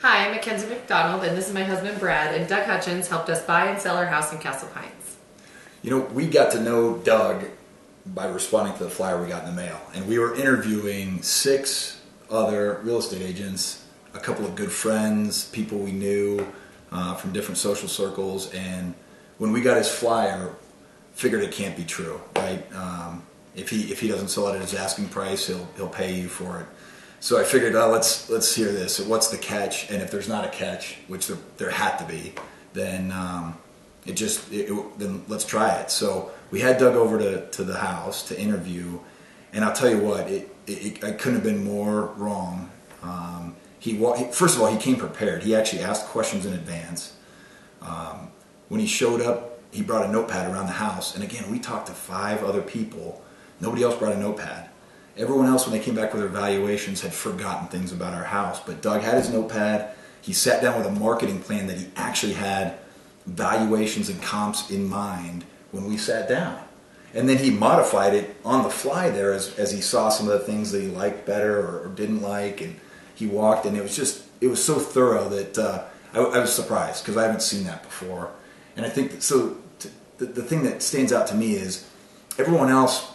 Hi, I'm Mackenzie McDonald, and this is my husband Brad, and Doug Hutchins helped us buy and sell our house in Castle Pines. You know, we got to know Doug by responding to the flyer we got in the mail, and we were interviewing 6 other real estate agents, a couple of good friends, people we knew from different social circles, and when we got his flyer, figured it can't be true, right? If he doesn't sell it at his asking price, he'll pay you for it. So I figured, let's hear this. So what's the catch? And if there's not a catch, which there had to be, then then let's try it. So we had Doug over to the house to interview, and I'll tell you what, I couldn't have been more wrong. First of all, he came prepared. He actually asked questions in advance. When he showed up, he brought a notepad around the house, and again, we talked to 5 other people. Nobody else brought a notepad. Everyone else, when they came back with their valuations, had forgotten things about our house. But Doug had his notepad. He sat down with a marketing plan that he actually had valuations and comps in mind when we sat down. And then he modified it on the fly there as he saw some of the things that he liked better or didn't like. And he walked, and it was so thorough that I was surprised because I haven't seen that before. And I think the thing that stands out to me is everyone else,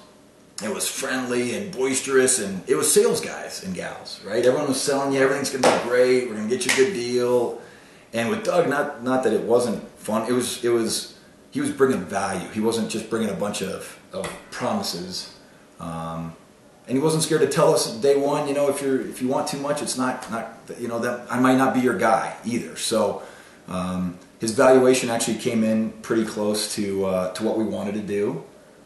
it was friendly and boisterous, and it was sales guys and gals, right? Everyone was selling you, everything's going to be great, we're going to get you a good deal. And with Doug, not that it wasn't fun, he was bringing value. He wasn't just bringing a bunch of promises. And he wasn't scared to tell us day one, if you want too much, it's not that I might not be your guy either. So his valuation actually came in pretty close to what we wanted to do.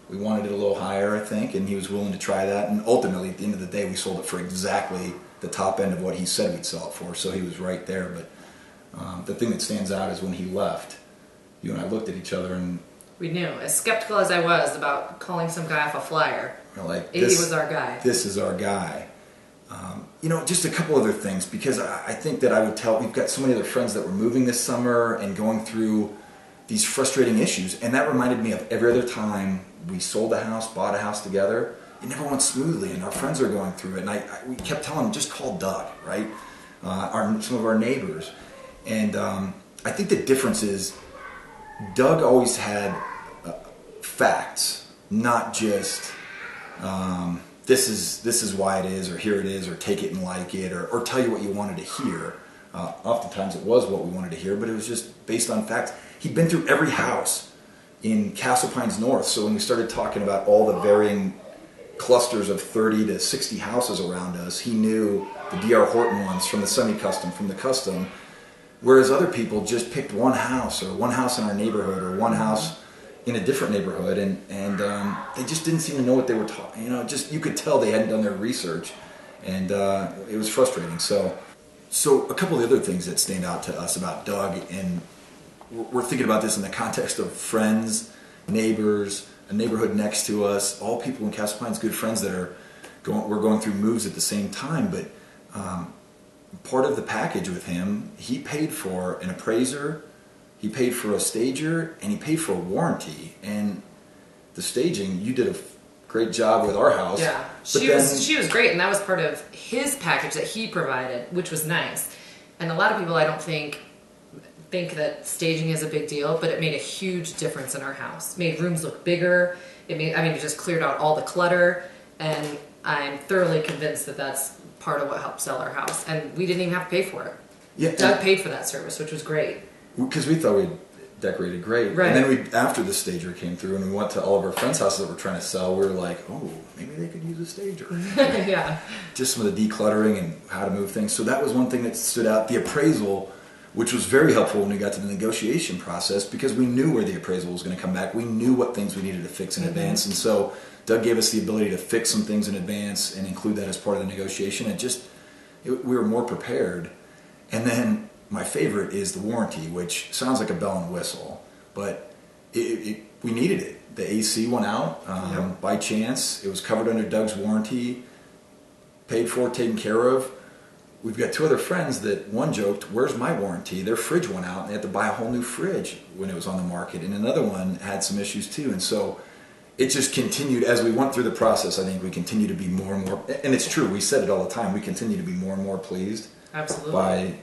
We wanted it a little higher, I think, and he was willing to try that. And ultimately, at the end of the day, we sold it for exactly the top end of what he said we'd sell it for, so he was right there. But the thing that stands out is when he left, you and I looked at each other and... We knew. As skeptical as I was about calling some guy off a flyer, we're like, he was our guy. This is our guy. Just a couple other things, because I think that I would tell... We've got so many other friends that were moving this summer and going through these frustrating issues, and that reminded me of every other time we sold a house, bought a house together. It never went smoothly, and our friends are going through it. And we kept telling them, just call Doug, right? Some of our neighbors. And I think the difference is Doug always had facts, not just this is why it is, or here it is, or take it and like it, or tell you what you wanted to hear. Oftentimes it was what we wanted to hear, but it was just based on facts. He'd been through every house in Castle Pines North, so when we started talking about all the varying clusters of 30 to 60 houses around us, he knew the D.R. Horton ones from the semi-custom, from the custom, whereas other people just picked one house, or one house in our neighborhood, or one house in a different neighborhood, and they just didn't seem to know what they were talking. You could tell they hadn't done their research, and it was frustrating. So a couple of the other things that stand out to us about Doug, and we're thinking about this in the context of friends, neighbors, a neighborhood next to us, all people in Castle Pines, good friends that we're going through moves at the same time. But part of the package with him, he paid for an appraiser, he paid for a stager, and he paid for a warranty. And the staging, you did a great job with our house. Yeah, she was great, and that was part of his package that he provided, which was nice. And a lot of people, I don't think that staging is a big deal, but it made a huge difference in our house. Made rooms look bigger. It just cleared out all the clutter, and I'm thoroughly convinced that that's part of what helped sell our house. And we didn't even have to pay for it. Yeah, Doug paid for that service, which was great. Because we thought we'd decorated great. Right. And then after the stager came through and we went to all of our friends' houses that were trying to sell, we were like, oh, maybe they could use a stager. Yeah. Just some of the decluttering and how to move things. So that was one thing that stood out. The appraisal, which was very helpful when we got to the negotiation process, because we knew where the appraisal was going to come back. We knew what things we needed to fix in advance. And so Doug gave us the ability to fix some things in advance and include that as part of the negotiation. We were more prepared. And then my favorite is the warranty, which sounds like a bell and whistle, but we needed it. The AC went out by chance. It was covered under Doug's warranty, paid for, taken care of. We've got 2 other friends that one joked, where's my warranty? Their fridge went out and they had to buy a whole new fridge when it was on the market. And another one had some issues too. And so it just continued as we went through the process. I think we continue to be more and more, and it's true, we said it all the time, we continue to be more and more pleased. Absolutely. By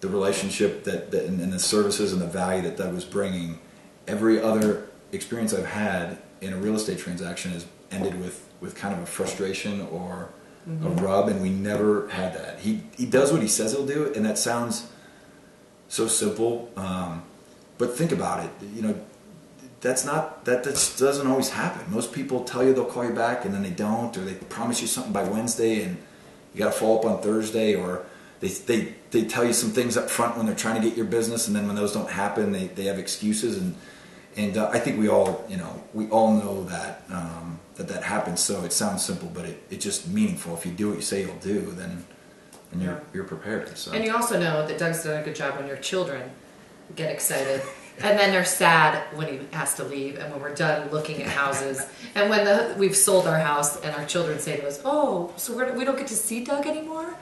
the relationship and the services and the value that Doug was bringing. Every other experience I've had in a real estate transaction has ended with kind of a frustration or a rub, and we never had that. He does what he says he'll do, and that sounds so simple, but think about it. You know, that doesn't always happen. Most people tell you they'll call you back, and then they don't, or they promise you something by Wednesday, and you got to follow up on Thursday, or they tell you some things up front when they're trying to get your business, and then when those don't happen, they have excuses, and I think we all know that that happens. So it sounds simple, but it's just meaningful. If you do what you say you'll do, then you're prepared. So. And you also know that Doug's done a good job when your children get excited. And then they're sad when he has to leave, and when we're done looking at houses, and when we've sold our house, and our children say to us, "Oh, so we don't get to see Doug anymore?"